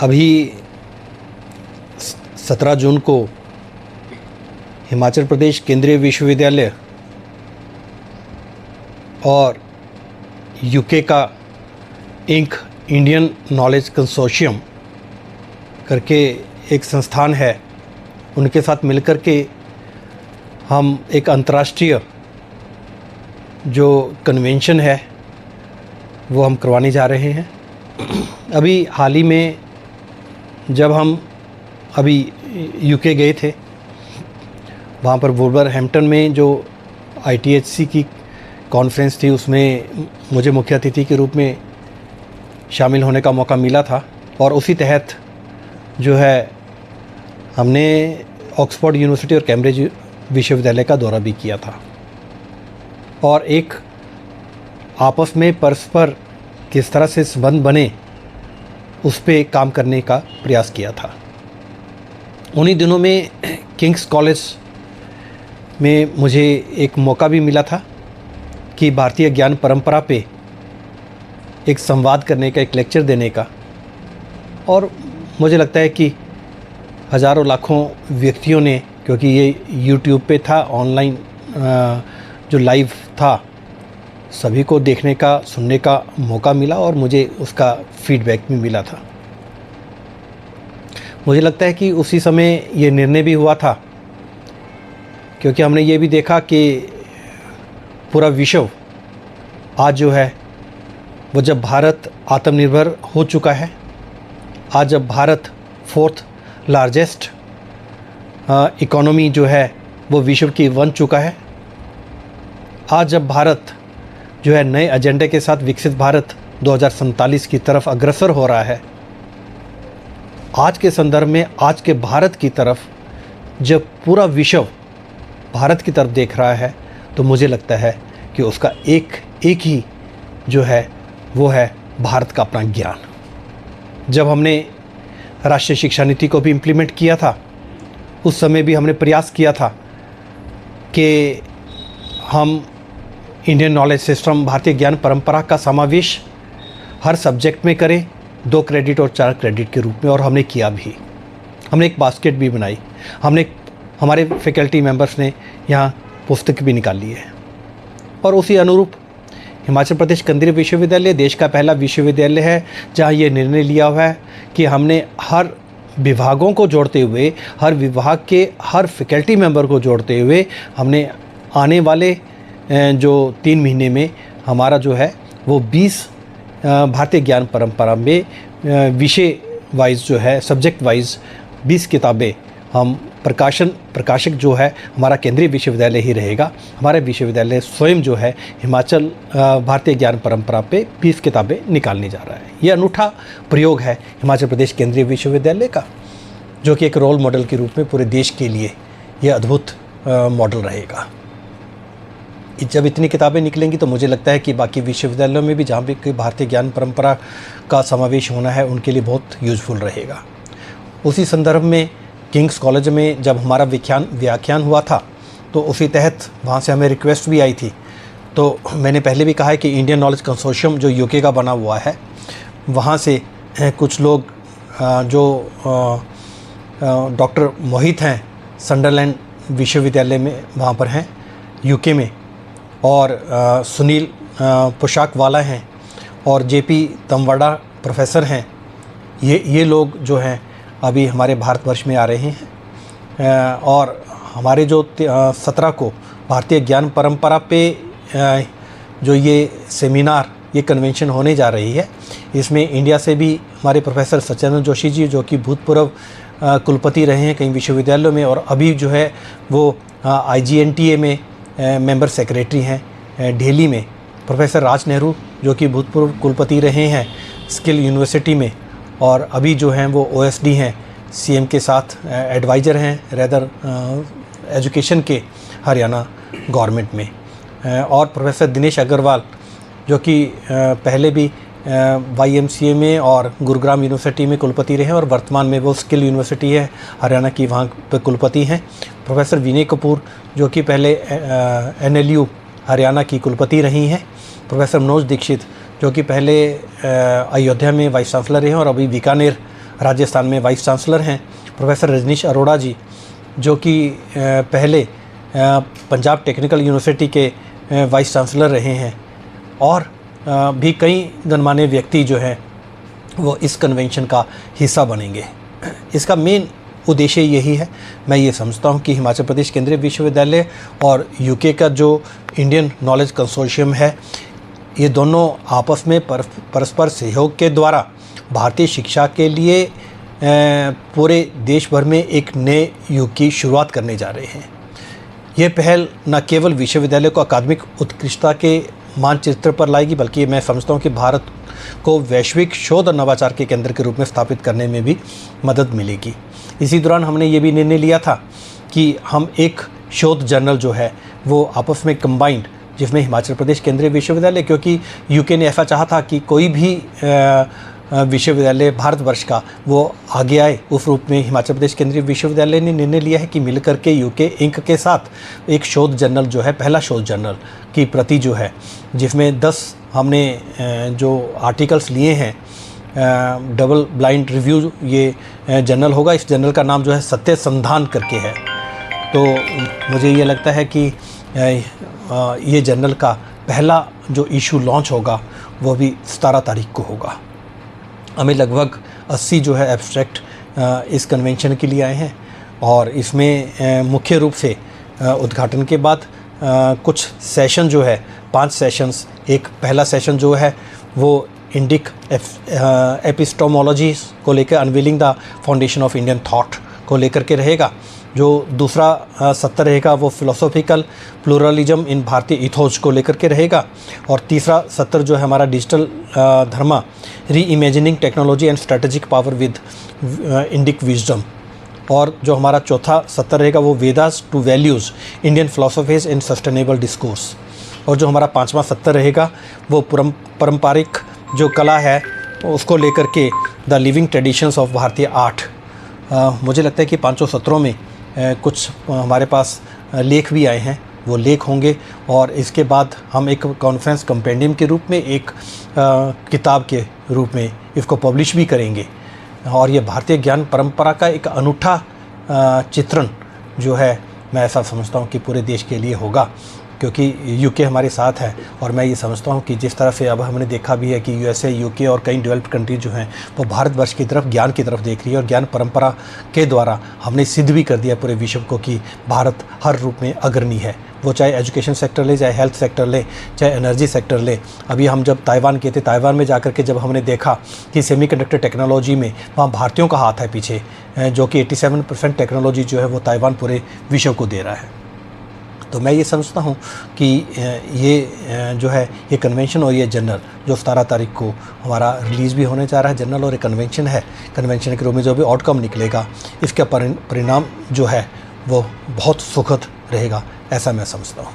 अभी 17 जून को हिमाचल प्रदेश केंद्रीय विश्वविद्यालय और यूके का इंडियन नॉलेज कंसोर्शियम करके एक संस्थान है, उनके साथ मिलकर के हम एक अंतर्राष्ट्रीय जो कन्वेंशन है वो हम करवाने जा रहे हैं। अभी हाल ही में जब हम अभी यूके गए थे, वहाँ पर वुलवरहैम्पटन में जो ITHC की कॉन्फ्रेंस थी, उसमें मुझे मुख्य अतिथि के रूप में शामिल होने का मौका मिला था। और उसी तहत जो है हमने ऑक्सफोर्ड यूनिवर्सिटी और कैम्ब्रिज विश्वविद्यालय का दौरा भी किया था और एक आपस में परस्पर किस तरह से संबंध बने उस पे काम करने का प्रयास किया था। उन्हीं दिनों में किंग्स कॉलेज में मुझे एक मौका भी मिला था कि भारतीय ज्ञान परंपरा पे एक संवाद करने का, एक लेक्चर देने का। और मुझे लगता है कि हज़ारों लाखों व्यक्तियों ने, क्योंकि ये YouTube पे था, ऑनलाइन जो लाइव था, सभी को देखने का, सुनने का मौका मिला और मुझे उसका फीडबैक भी मिला था। मुझे लगता है कि उसी समय ये निर्णय भी हुआ था, क्योंकि हमने ये भी देखा कि पूरा विश्व आज जो है वो, जब भारत आत्मनिर्भर हो चुका है, आज जब भारत 4th लार्जेस्ट इकोनॉमी जो है वो विश्व की बन चुका है, आज जब भारत जो है नए एजेंडे के साथ विकसित भारत 2047 की तरफ अग्रसर हो रहा है, आज के संदर्भ में, आज के भारत की तरफ जब पूरा विश्व भारत की तरफ देख रहा है, तो मुझे लगता है कि उसका एक ही जो है वो है भारत का अपना ज्ञान। जब हमने राष्ट्रीय शिक्षा नीति को भी इम्प्लीमेंट किया था, उस समय भी हमने प्रयास किया था कि हम इंडियन नॉलेज सिस्टम, भारतीय ज्ञान परंपरा का समावेश हर सब्जेक्ट में करें, 2 क्रेडिट और 4 क्रेडिट के रूप में, और हमने किया भी। हमने एक बास्केट भी बनाई, हमारे फैकल्टी मेंबर्स ने यहाँ पुस्तक भी निकाली है। और उसी अनुरूप हिमाचल प्रदेश केंद्रीय विश्वविद्यालय देश का पहला विश्वविद्यालय है जहाँ ये निर्णय लिया हुआ है कि हमने हर विभागों को जोड़ते हुए, हर विभाग के हर फैकल्टी मेंबर को जोड़ते हुए, हमने आने वाले जो 3 महीने में हमारा जो है वो 20 भारतीय ज्ञान परंपरा में विषय वाइज जो है, सब्जेक्ट वाइज 20 किताबें हम प्रकाशक जो है हमारा केंद्रीय विश्वविद्यालय ही रहेगा। हमारे विश्वविद्यालय स्वयं जो है हिमाचल भारतीय ज्ञान परंपरा पे 20 किताबें निकालने जा रहा है। ये अनूठा प्रयोग है हिमाचल प्रदेश केंद्रीय विश्वविद्यालय का, जो कि एक रोल मॉडल के रूप में पूरे देश के लिए ये अद्भुत मॉडल रहेगा। जब इतनी किताबें निकलेंगी तो मुझे लगता है कि बाकी विश्वविद्यालयों में भी, जहाँ भी भारतीय ज्ञान परंपरा का समावेश होना है, उनके लिए बहुत यूजफुल रहेगा। उसी संदर्भ में किंग्स कॉलेज में जब हमारा व्याख्यान हुआ था, तो उसी तहत वहाँ से हमें रिक्वेस्ट भी आई थी। तो मैंने पहले भी कहा है कि इंडियन नॉलेज कंसोर्शियम जो यूके का बना हुआ है, वहाँ से कुछ लोग जो डॉक्टर मोहित हैं, संडरलैंड विश्वविद्यालय में वहाँ पर हैं यूके में, और सुनील पोशाक वाला हैं, और JP तमवाड़ा प्रोफेसर हैं। ये लोग जो हैं अभी हमारे भारतवर्ष में आ रहे हैं। और हमारे जो 17 को भारतीय ज्ञान परंपरा पे जो ये सेमिनार, ये कन्वेंशन होने जा रही है, इसमें इंडिया से भी हमारे प्रोफेसर सच्चिदानंद जोशी जी, जो कि भूतपूर्व कुलपति रहे हैं कई विश्वविद्यालयों में, और अभी जो है वो IGNTA में मेंबर सेक्रेटरी हैं दिल्ली में। प्रोफेसर राज नेहरू, जो कि भूतपूर्व कुलपति रहे हैं स्किल यूनिवर्सिटी में, और अभी जो हैं वो OSD हैं, CM के साथ एडवाइज़र हैं रेदर एजुकेशन के हरियाणा गवर्नमेंट में। और प्रोफेसर दिनेश अग्रवाल, जो कि पहले भी YMCA में और गुरुग्राम यूनिवर्सिटी में कुलपति रहे हैं, और वर्तमान में वो स्किल यूनिवर्सिटी है हरियाणा की, वहाँ पे कुलपति हैं। प्रोफेसर विनय कपूर, जो कि पहले NLU हरियाणा की कुलपति रही हैं। प्रोफेसर मनोज दीक्षित, जो कि पहले अयोध्या में वाइस चांसलर रहे हैं और अभी बीकानेर राजस्थान में वाइस चांसलर हैं, प्रोफेसर रजनीश अरोड़ा जी, जो कि पहले पंजाब टेक्निकल यूनिवर्सिटी के वाइस चांसलर रहे हैं, और भी कई गणमान्य व्यक्ति जो हैं वो इस कन्वेंशन का हिस्सा बनेंगे। इसका मेन उद्देश्य यही है, मैं ये समझता हूँ कि हिमाचल प्रदेश केंद्रीय विश्वविद्यालय और यूके का जो इंडियन नॉलेज कंसोर्शियम है, ये दोनों आपस में परस्पर सहयोग के द्वारा भारतीय शिक्षा के लिए पूरे देश भर में एक नए युग की शुरुआत करने जा रहे हैं। ये पहल न केवल विश्वविद्यालय को अकादमिक उत्कृष्टता के मानचित्र पर लाएगी, बल्कि मैं समझता हूँ कि भारत को वैश्विक शोध और नवाचार के केंद्र के रूप में स्थापित करने में भी मदद मिलेगी। इसी दौरान हमने ये भी निर्णय लिया था कि हम एक शोध जर्नल जो है वो आपस में कंबाइंड, जिसमें हिमाचल प्रदेश केंद्रीय विश्वविद्यालय, क्योंकि यूके ने ऐसा चाहा था कि कोई भी विश्वविद्यालय भारतवर्ष का वो आगे आए, उस रूप में हिमाचल प्रदेश केंद्रीय विश्वविद्यालय ने निर्णय लिया है कि मिलकर के यूके इंक के साथ एक शोध जर्नल जो है, पहला शोध जर्नल की प्रति जो है, जिसमें 10 हमने जो आर्टिकल्स लिए हैं, डबल ब्लाइंड रिव्यू ये जर्नल होगा। इस जर्नल का नाम जो है सत्य संधान करके है। तो मुझे ये लगता है कि ये जर्नल का पहला जो इशू लॉन्च होगा वो भी 17 तारीख को होगा। हमें लगभग 80 जो है एब्स्ट्रैक्ट इस कन्वेंशन के लिए आए हैं, और इसमें मुख्य रूप से उद्घाटन के बाद कुछ सेशन जो है, 5 सेशंस, एक पहला सेशन जो है वो इंडिक एपिस्टोमोलॉजी को लेकर, unveiling the foundation of Indian thought को लेकर के रहेगा। जो दूसरा सत्र रहेगा वो फिलोसॉफिकल प्लूरलिज्म इन भारतीय इथोज को लेकर के रहेगा, और तीसरा सत्र जो है हमारा डिजिटल धर्मा, री imagining technology and strategic power with Indic wisdom, और जो हमारा चौथा सत्र रहेगा वो Vedas two values, Indian philosophies इन सस्टेनेबल डिस्कोर्स, और जो हमारा 5वां सत्र रहेगा वो पारंपरिक जो कला है उसको लेकर के द लिविंग ट्रेडिशंस ऑफ भारतीय आर्ट। मुझे लगता है कि 5 सत्रों में कुछ हमारे पास लेख भी आए हैं, वो लेख होंगे, और इसके बाद हम एक कॉन्फ्रेंस कंपेंडियम के रूप में, एक किताब के रूप में इसको पब्लिश भी करेंगे। और ये भारतीय ज्ञान परंपरा का एक अनूठा चित्रण जो है, मैं ऐसा समझता हूँ कि पूरे देश के लिए होगा, क्योंकि यूके हमारे साथ है। और मैं ये समझता हूँ कि जिस तरह से अब हमने देखा भी है कि यूएसए, यूके और कई डेवलप्ड कंट्री जो हैं वो भारतवर्ष की तरफ, ज्ञान की तरफ देख रही है, और ज्ञान परंपरा के द्वारा हमने सिद्ध भी कर दिया पूरे विश्व को कि भारत हर रूप में अग्रणी है। वो चाहे एजुकेशन सेक्टर ले, चाहे हेल्थ सेक्टर ले, चाहे एनर्जी सेक्टर ले। अभी हम जब ताइवान के थे, ताइवान में जाकर के जब हमने देखा कि सेमीकंडक्टर टेक्नोलॉजी में वहाँ भारतीयों का हाथ है पीछे, जो कि 87% टेक्नोलॉजी जो है वो ताइवान पूरे विश्व को दे रहा है। तो मैं ये समझता हूँ कि ये जो है ये कन्वेंशन और ये जर्नल जो 17 तारीख को हमारा रिलीज़ भी होने जा रहा है, जर्नल और एक कन्वेंशन है, कन्वेंशन के रूप में जो भी आउटकम निकलेगा, इसका परिणाम जो है वो बहुत सुखद रहेगा, ऐसा मैं समझता हूँ।